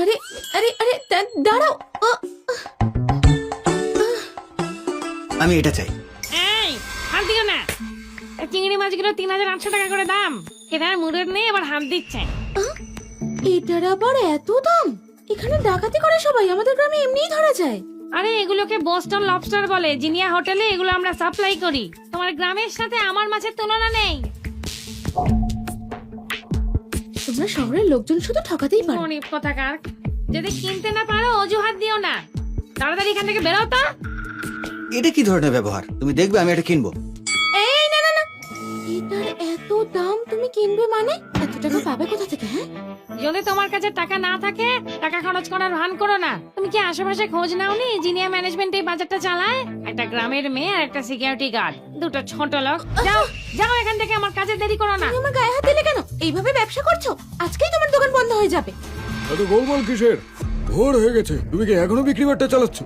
আরে আরে আরে দাঁড়াও। আমি এটা চাই। এই হাত দিও না। এই চিংড়ি মাছগুলো 3800 টাকা করে দাম। এটার মুড়ের নেই, আবার হাত দিচ্ছে। এটার আবার এত দাম? এখানে ডাকাতি করে সবাই, আমাদের গ্রামে এমনিই ধরা যায়। আরে এগুলোকে বোস্টন লবস্টার বলে। জিনিয়া হোটেলে এগুলো আমরা সাপ্লাই করি। তোমার গ্রামের সাথে আমার মাছের তুলনা নেই। তোমরা শহরের লোকজন শুধু ঠকাতেই পারো। গরিব কোথাকার। যদি কিনতে না পারো অজুহাত দিও না। তাড়াতাড়ি এখান থেকে বেরো তো। এটা কি ধরনের ব্যবহার? তুমি দেখবে আমি এটা কিনবো। এই না না না, এটার এত দাম তুমি কিনবে মানে? এত টাকা পাবে কোথা থেকে? হ্যাঁ, যদি তোমার কাছে টাকা না থাকে, টাকা খরচ করার ভান করো না। তুমি কি আশেপাশে খোঁজ নাওনি জিনিয়া ম্যানেজমেন্ট এই বাজারটা চালায়? একটা গ্রামের মেয়ে আর একটা সিকিউরিটি গার্ড, দুটো ছোট লোক। যাও যাও এখান থেকে, আমার কাজে দেরি করো না। তুমি আমার গায়ে হাত দিলে কেন? এইভাবে ব্যবসা করছো, আজকেই তোমার দোকান বন্ধ হয়ে যাবে। এত গোলমাল কিসের? ভোর হয়ে গেছে, তুমি কি এখনো বিক্রি বাট্টা চালাচ্ছ?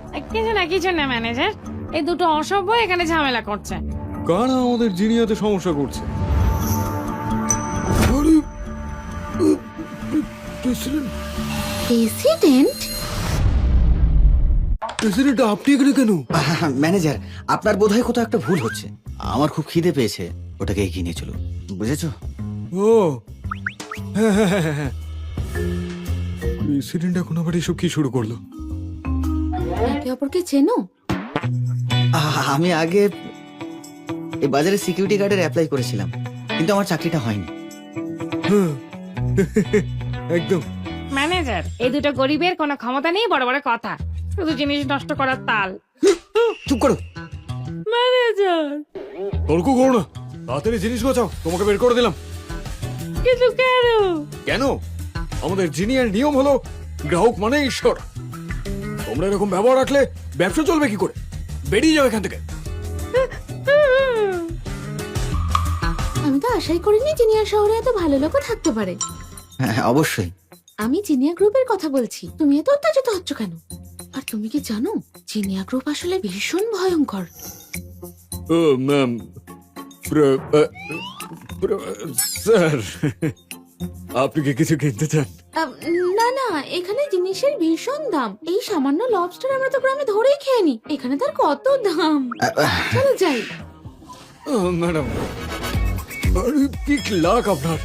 কিছু না ম্যানেজার, এই দুটো অসভ্য এখানে ঝামেলা করছে। কারা আমাদের জিনিয়াতে সমস্যা করছে? আরে, প্রেসিডেন্ট প্রেসিডেন্ট? প্রেসিডেন্ট আপনি এখানে কেন? ম্যানেজার, আপনার বোধহয় কোথাও একটা ভুল হচ্ছে। আমার খুব খিদে পেয়েছে, ওটাকে এগিয়ে নিয়ে চলুন, বুঝেছো? ও হ্যাঁ হ্যাঁ হ্যাঁ হ্যাঁ। প্রেসিডেন্ট এখন আবার এসব কি শুরু করলো? একে অপরকে চেনো? আমি আগে এই বাজারে সিকিউরিটি গার্ডের অ্যাপ্লাই করেছিলাম, কিন্তু আমার চাকরিটা হয়নি। হ্যাঁ, একদম। ম্যানেজার, এই দুটো গরিবের কোনো ক্ষমতা নেই, বড় বড় কথা, শুধু জিনিস নষ্ট করার তাল। চুপ করো। ম্যানেজার, তর্ক করো না, তাড়াতাড়ি জিনিস গোছাও, তোমাকে বের করে দিলাম। কিন্তু কেন? কেন? আমাদের জিনিয়ার নিয়ম হলো গ্রাহক মানে ঈশ্বর। তোমরা এরকম ব্যবহার রাখলে ব্যবসা চলবে কি করে? বেরিয়ে যাও এখান থেকে। আমি তো আশাই করিনি জিনিয়া শহরে এত ভালো লোকও থাকতে পারে। হ্যাঁ, অবশ্যই। আমি জিনিয়া গ্রুপের কথা বলছি, তুমি এত উত্তেজিত হচ্ছ কেন? আর তুমি কি জানো জিনিয়া গ্রুপ আসলে ভীষণ ভয়ঙ্কর। ও ম্যাম, স্যার, আপনি কি কিছু কিনতে চান? না না, এখানে জিনিসের ভীষণ দাম। এই সামান্য লবস্টার আমরা তো গ্রামে ধরেই খেয়ে নি, এখানে তার কত দাম। চলো যাই। ম্যাডাম, আরে কি লাখ আপনার!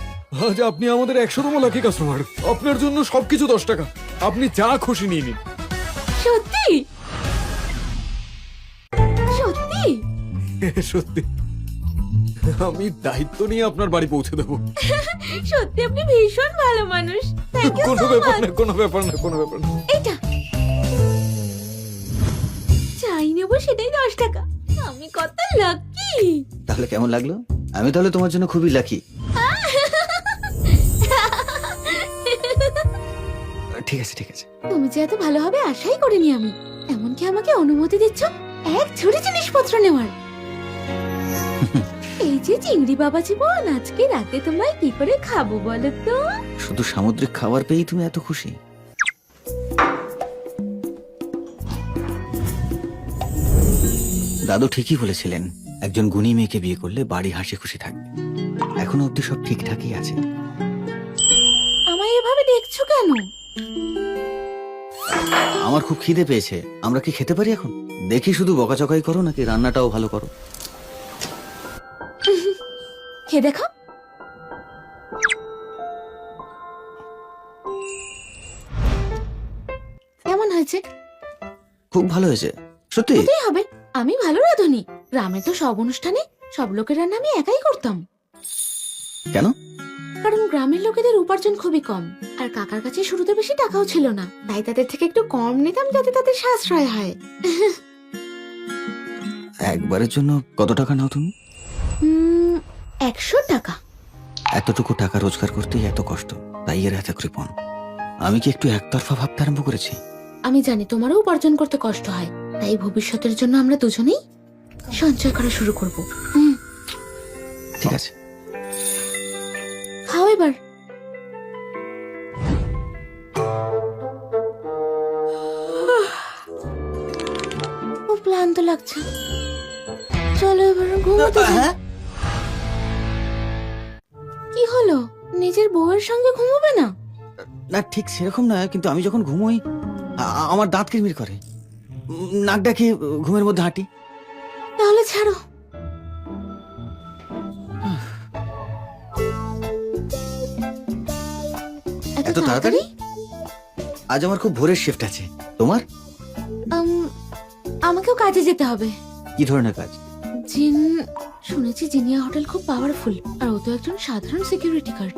আজ আপনি আমাদের 100তম লাকি কাস্টমার। আপনার জন্য সবকিছু 10 টাকা, আপনি যা খুশি নিয়ে নিন। সত্যি সত্যি? সত্যি, আমি দায়িত্ব নিয়ে আপনার বাড়ি পৌঁছে দেবো। সত্যি আপনি ভীষণ ভালো মানুষ। থ্যাংক ইউ কোনো সো ব্যাপার মাচ। না, কোনো ব্যাপার না, কোনো ব্যাপার না। এটা চাই নেব, সেটাই 10 টাকা। আমি কত লাকি। তাহলে কেমন লাগলো? আমি তাহলে তোমার জন্য খুবই লাকি। ঠিক আছে ঠিক আছে। তুমি যে এত ভালো হবে আশাই করিনি আমি। এমনকি আমাকে অনুমতি দিচ্ছ এক ঝুড়ি জিনিসপত্র নেওয়ার। এই যে চিংড়ি বাবা জীবন, আজকে রাতে তোমায় কি করে খাবো বলো তো? শুধু সামুদ্রিক খাবার পেয়েই তুমি এত খুশি? দাদু ঠিকই বলেছিলেন, একজন গুণী মেয়েকে বিয়ে করলে বাড়ি হাসি খুশি থাকবে। এখনো অব্দি সব ঠিকঠাকই আছে। আমায় এভাবে দেখছো কেন? আমার খুব খিদে পেয়েছে, আমরা কি খেতে পারি এখন? দেখি শুধু বকাচকাই করো নাকি রান্নাটাও ভালো করো। খেয়ে দেখো। কেমন হয়েছে? খুব ভালো হয়েছে সত্যি। হতেই হবে, আমি ভালো রাঁধুনি। গ্রামে তো সব অনুষ্ঠানে সব লোকের রান্না আমি একাই করতাম। কেন? কারণ গ্রামের লোকেদের উপার্জন খুবই কম, আর কাকার কাছে শুরুতে বেশি টাকাও ছিল না, তাই তাদের থেকে একটু কম নিতাম যাতে তাদের সাশ্রয় হয়। একবারের জন্য কত টাকা নাও তুমি? 100 টাকা। এতটুকু টাকা রোজগার করতেই এত কষ্ট, তাই এর এত কৃপণ। আমি কি একটু একতরফা ভাবতে আরম্ভ করেছি? আমি জানি তোমারও উপার্জন করতে কষ্ট হয়, তাই ভবিষ্যতের জন্য আমরা দুজনেই সঞ্চয় করা শুরু করব। ঠিক আছে, খাও এবার। খুব ক্লান্ত লাগছে, চলো এবার ঘুমোতে যাই। হ্যাঁ? কি হলো, নিজের বউয়ের সঙ্গে ঘুমোবে না? না ঠিক সেরকম নয়, কিন্তু আমি যখন ঘুমোই আমার দাঁত কিরমির করে, নাক ডাকি ঘুমের মধ্যে হাঁটি। তাহলে ছাড়ো। এত তাড়াতাড়ি? আজ আমার খুব ভোরের শিফট আছে। তোমার? আমাকেও কাজে যেতে হবে। কি ধরনের কাজ? শুনেছি জিনিয়া হোটেল খুব পাওয়ারফুল, আর ও তো একজন সাধারণ সিকিউরিটি গার্ড।